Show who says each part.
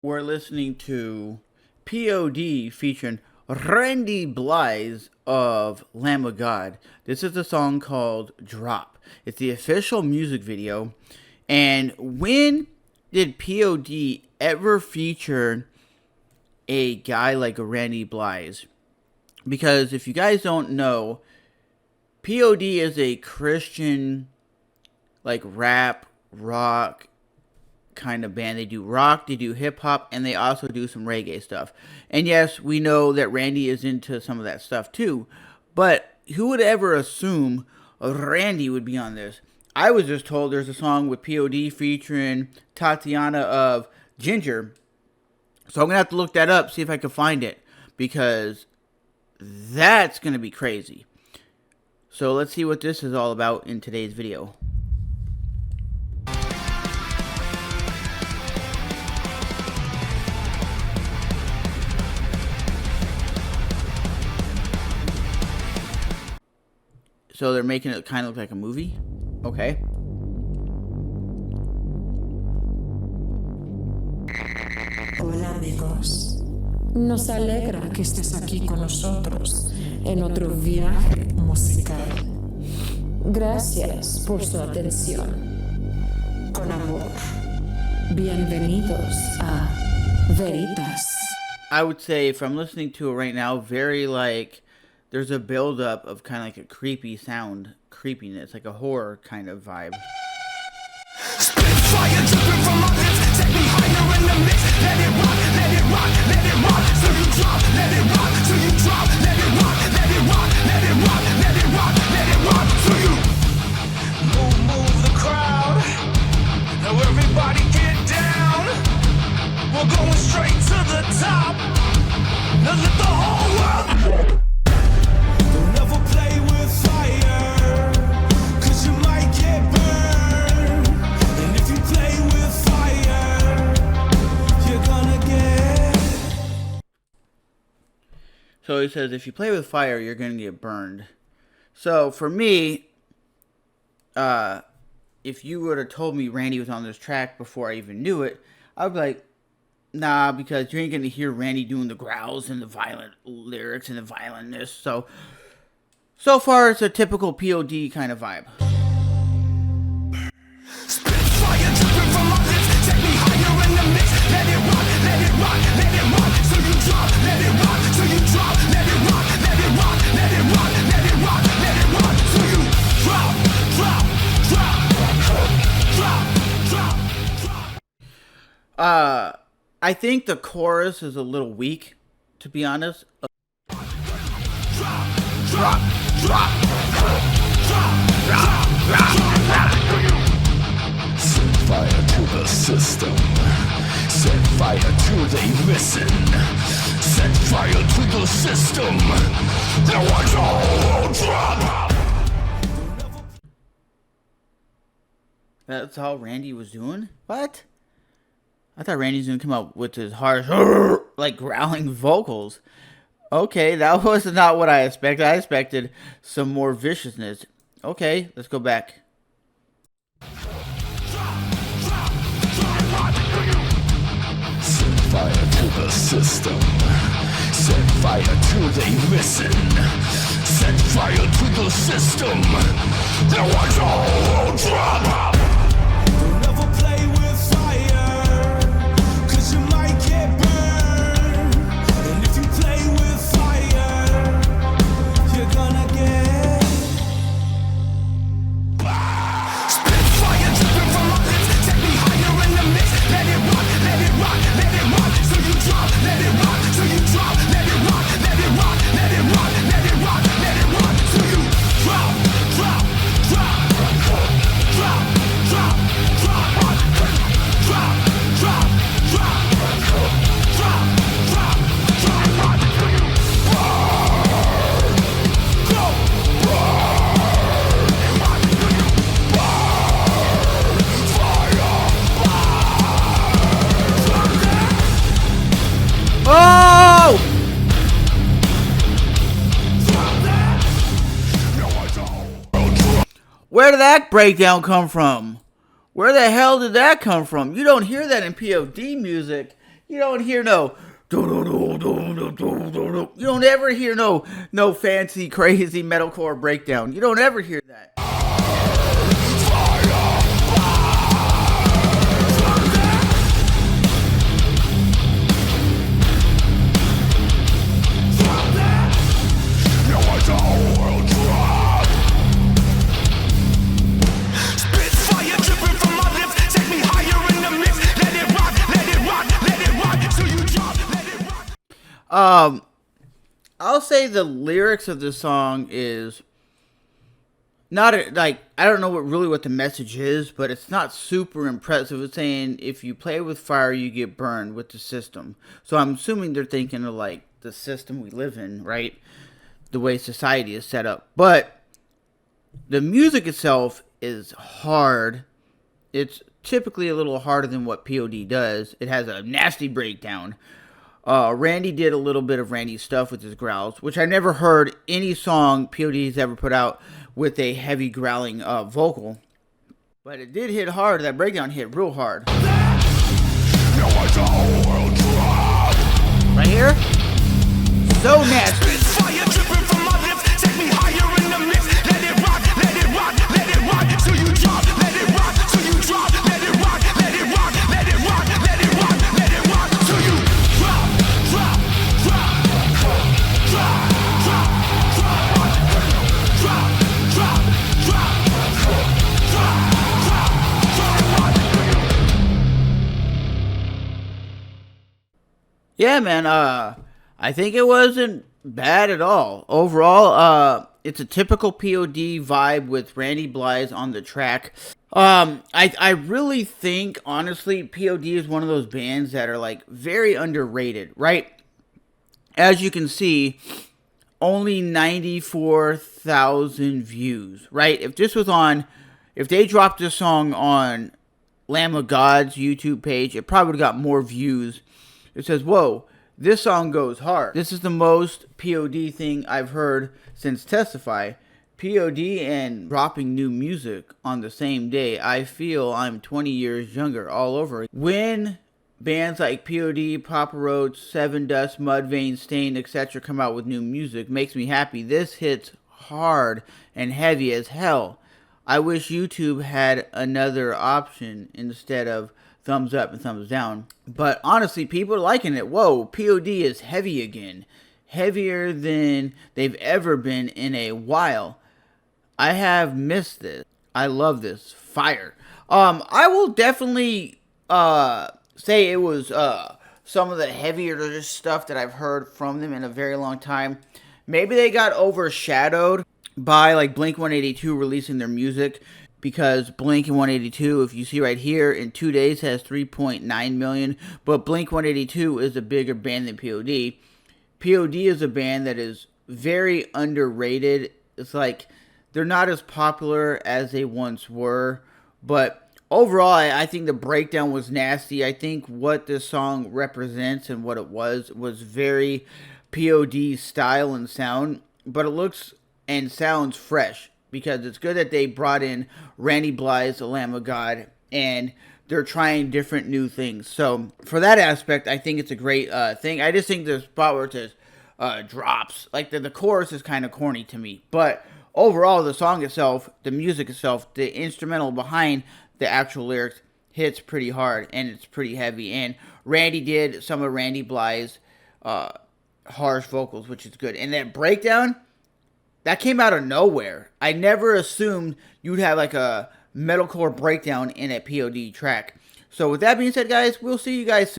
Speaker 1: We're listening to P.O.D. featuring Randy Blythe of Lamb of God. This is a song called Drop. It's the official music video. And when did P.O.D. ever feature a guy like a Randy Blythe? Because if you guys don't know, P.O.D. is a Christian, like, rap, rock kind of band. They do rock, they do hip hop, and they also do some reggae stuff. And yes, we know that Randy is into some of that stuff too, but who would ever assume Randy would be on this? I was just told there's a song with P.O.D. featuring Tatiana of Ginger, so I'm gonna have to look that up, see if I can find it, because that's gonna be crazy. So let's see what this is all about in today's video. So they're making it kind of look like a movie? Okay.
Speaker 2: Hola amigos, nos alegra que estés aquí con nosotros en otro viaje musical. Gracias por su atención. Con amor, bienvenidos a Veritas.
Speaker 1: I would say from listening to it right now, very like, there's a build-up of kind of like a creepy sound, creepiness, like a horror kind of vibe.
Speaker 3: Spit fire dripping from my lips, take me higher in the mix. Let it rock, let it rock, let it rock. So you drop, let it rock, so you drop, let it rock, let it rock, let it rock, let it rock, let it rock. So you move the crowd. Now everybody get down. We're going straight to the top. Now let the whole world. Don't ever play with fire, 'cause you might get burned. And if you play with fire, you're gonna get.
Speaker 1: So he says, if you play with fire, you're going to get burned. So for me, if you would have told me Randy was on this track before I even knew it, I would be like, nah, because you ain't going to hear Randy doing the growls and the violent lyrics and the violentness. So far, it's a typical P.O.D. kind of vibe.
Speaker 3: Spit fire dripping from my lips, take me higher in the mix. Let it rock, let it rock, let it rock. So you drop, let it rock, so you drop, let it rock, let it rock, let it rock, let it rock, let it rock. So you drop, drop, drop, drop, drop, drop.
Speaker 1: I think the chorus is a little weak, to be honest.
Speaker 3: Drop, drop, drop, drop, drop, drop. Set fire to the system. Set fire to the listen. Set fire to the system. Now watch all drop.
Speaker 1: That's all Randy was doing? What? I thought Randy's gonna come up with his harsh, like growling vocals. Okay, that was not what I expected. I expected some more viciousness. Okay, let's go back.
Speaker 3: Set fire to the system. Set fire to the listen. Set fire to the system. Now watch all drop. Don't ever play with fire, 'cause you might get burned. And if you play with fire, you're gonna get. Spit fire dripping from my lips, take me higher in the mix. Let it rock, let it rock, let it rock. So you drop, let it rock, so you drop, let it rock, let it rock, let it rock, let it rock, let it rock. So you drop, drop, drop, drop, drop, drop, drop, drop, drop, drop, drop, drop. So you burn, go burn,
Speaker 1: Oh! Where did that breakdown come from? Where the hell did that come from? You don't hear that in P.O.D. music. You don't hear no. You don't ever hear no fancy crazy metalcore breakdown. You don't ever hear that. I'll say the lyrics of the song is not like, I don't know what the message is, but it's not super impressive. It's saying if you play with fire, you get burned with the system. So I'm assuming they're thinking of like the system we live in, right? The way society is set up. But the music itself is hard. It's typically a little harder than what P.O.D does. It has a nasty breakdown. Randy did a little bit of Randy stuff with his growls, which I never heard any song P.O.D's ever put out with a heavy growling vocal. But it did hit hard. That breakdown hit real hard. Right here? So nasty. Yeah, man, I think it wasn't bad at all. Overall, it's a typical P.O.D vibe with Randy Blythe on the track. I really think, honestly, P.O.D is one of those bands that are, like, very underrated, right? As you can see, only 94,000 views, right? If they dropped this song on Lamb of God's YouTube page, it probably would have got more views. It says, whoa, this song goes hard. This is the most P.O.D thing I've heard since Testify. P.O.D and dropping new music on the same day. I feel I'm 20 years younger all over. When bands like P.O.D, Papa Roach, Seven Dust, Mudvayne, Stain, etc. come out with new music, makes me happy. This hits hard and heavy as hell. I wish YouTube had another option instead of thumbs up and thumbs down. But honestly, people are liking it. Whoa, P.O.D is heavy again. Heavier than they've ever been in a while. I have missed this. I love this. Fire. I will definitely say it was some of the heavier stuff that I've heard from them in a very long time. Maybe they got overshadowed by like Blink-182 releasing their music, because Blink-182, if you see right here, in 2 days has 3.9 million, but Blink-182 is a bigger band than P.O.D. P.O.D is a band that is very underrated. It's like they're not as popular as they once were, but overall, I think the breakdown was nasty. I think what this song represents and what it was very P.O.D style and sound, but it looks and sounds fresh, because it's good that they brought in Randy Blythe's The Lamb of God, and they're trying different new things. So for that aspect, I think it's a great thing. I just think the spot where it says drops, like the chorus is kind of corny to me. But overall, the song itself, the music itself, the instrumental behind the actual lyrics hits pretty hard, and it's pretty heavy. And Randy did some of Randy Blythe's harsh vocals, which is good. And that breakdown, that came out of nowhere. I never assumed you'd have like a metalcore breakdown in a P.O.D track. So with that being said, guys, we'll see you guys soon.